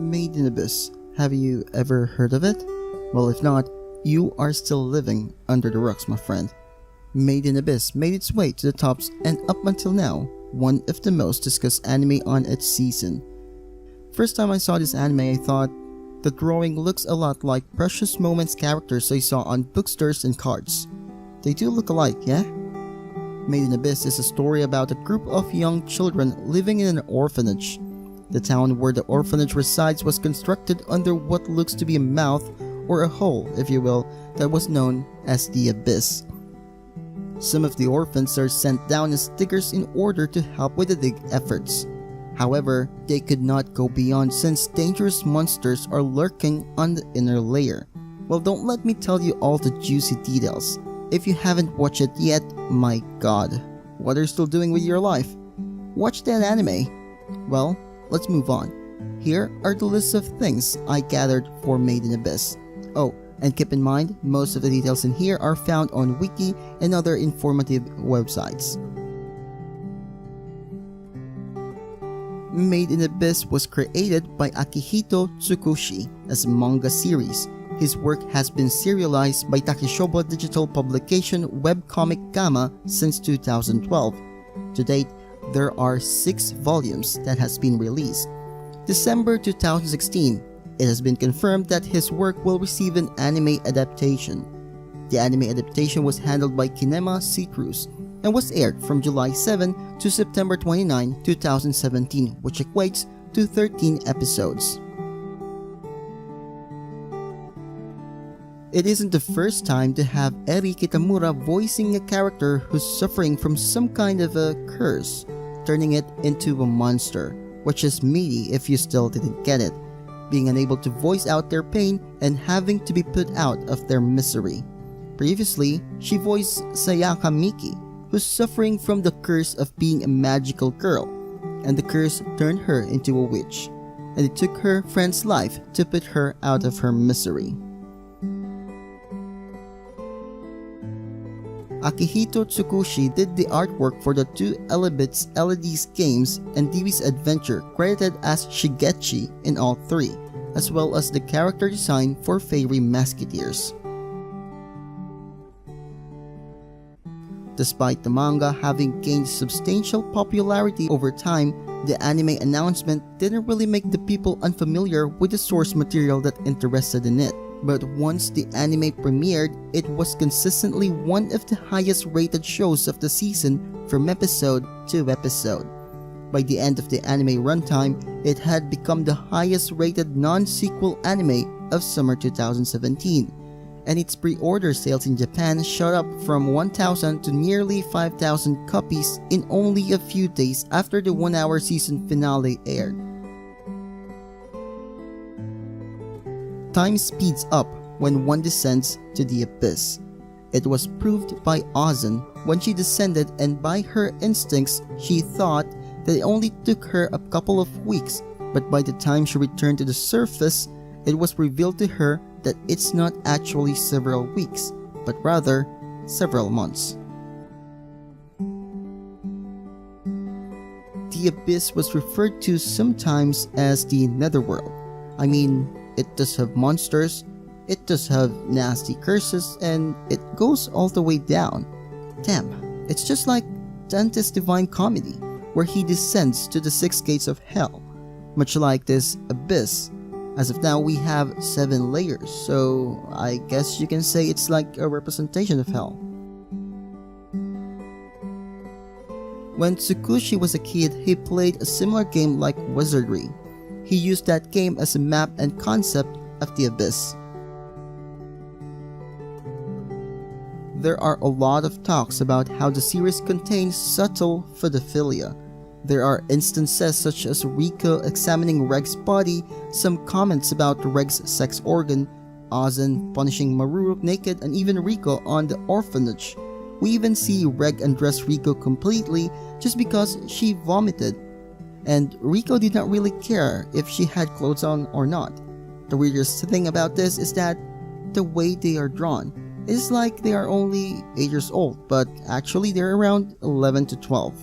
Made in Abyss. Have you ever heard of it? Well, if not, you are still living under the rocks, my friend. Made in Abyss made its way to the tops and up until now, one of the most discussed anime on its season. First time I saw this anime, I thought, the drawing looks a lot like Precious Moments characters I saw on bookstores and cards. They do look alike, yeah? Made in Abyss is a story about a group of young children living in an orphanage. The town where the orphanage resides was constructed under what looks to be a mouth, or a hole, if you will, that was known as the Abyss. Some of the orphans are sent down as diggers in order to help with the dig efforts. However, they could not go beyond since dangerous monsters are lurking on the inner layer. Well, don't let me tell you all the juicy details. If you haven't watched it yet, my god, what are you still doing with your life? Watch that anime. Well, let's move on. Here are the list of things I gathered for Made in Abyss. Oh, and keep in mind, most of the details in here are found on Wiki and other informative websites. Made in Abyss was created by Akihito Tsukushi as a manga series. His work has been serialized by Takeshoba Digital Publication webcomic Gamma since 2012. To date, there are 6 volumes that has been released. December 2016, it has been confirmed that his work will receive an anime adaptation. The anime adaptation was handled by Kinema Citrus and was aired from July 7 to September 29, 2017, which equates to 13 episodes. It isn't the first time to have Eri Kitamura voicing a character who's suffering from some kind of a curse, turning it into a monster, which is meaty if you still didn't get it, being unable to voice out their pain and having to be put out of their misery. Previously, she voiced Sayaka Miki, who's suffering from the curse of being a magical girl, and the curse turned her into a witch, and it took her friend's life to put her out of her misery. Akihito Tsukushi did the artwork for the 2 Elebits LED's games and Dewi's Adventure, credited as Shigechi in all 3, as well as the character design for Fairy Musketeers. Despite the manga having gained substantial popularity over time, the anime announcement didn't really make the people unfamiliar with the source material that interested in it. But once the anime premiered, it was consistently one of the highest rated shows of the season from episode to episode. By the end of the anime runtime, it had become the highest rated non-sequel anime of summer 2017, and its pre-order sales in Japan shot up from 1,000 to nearly 5,000 copies in only a few days after the 1-hour season finale aired. Time speeds up when one descends to the abyss. It was proved by Ozan when she descended, and by her instincts she thought that it only took her a couple of weeks, but by the time she returned to the surface, it was revealed to her that it's not actually several weeks, but rather several months. The abyss was referred to sometimes as the netherworld. I mean, it does have monsters, it does have nasty curses, and it goes all the way down. Damn, it's just like Dante's Divine Comedy, where he descends to the 6 gates of hell. Much like this abyss, as of now we have 7 layers, so I guess you can say it's like a representation of hell. When Tsukushi was a kid, he played a similar game like Wizardry. He used that game as a map and concept of the abyss. There are a lot of talks about how the series contains subtle pedophilia. There are instances such as Riko examining Reg's body, some comments about Reg's sex organ, Ozan punishing Maru naked, and even Riko on the orphanage. We even see Reg undress Riko completely just because she vomited, and Riko did not really care if she had clothes on or not. The weirdest thing about this is that the way they are drawn is like they are only 8 years old, but actually they're around 11 to 12.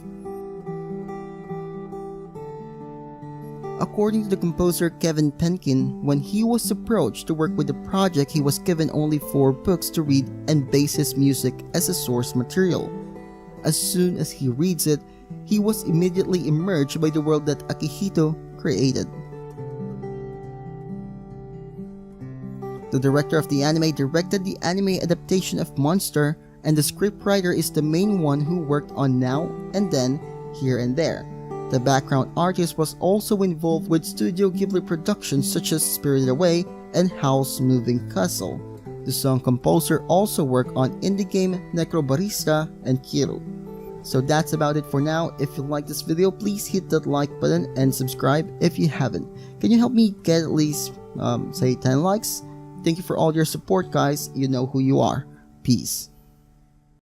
According to the composer Kevin Penkin, when he was approached to work with the project, he was given only 4 books to read and base his music as a source material. As soon as he reads it, he was immediately immersed by the world that Akihito created. The director of the anime directed the anime adaptation of Monster, and the scriptwriter is the main one who worked on Now and Then, Here and There. The background artist was also involved with Studio Ghibli productions such as Spirited Away and Howl's Moving Castle. The song composer also worked on indie game Necrobarista and Kiru. So that's about it for now. If you like this video, please hit that like button and subscribe if you haven't. Can you help me get at least, say 10 likes? Thank you for all your support, guys. You know who you are. Peace.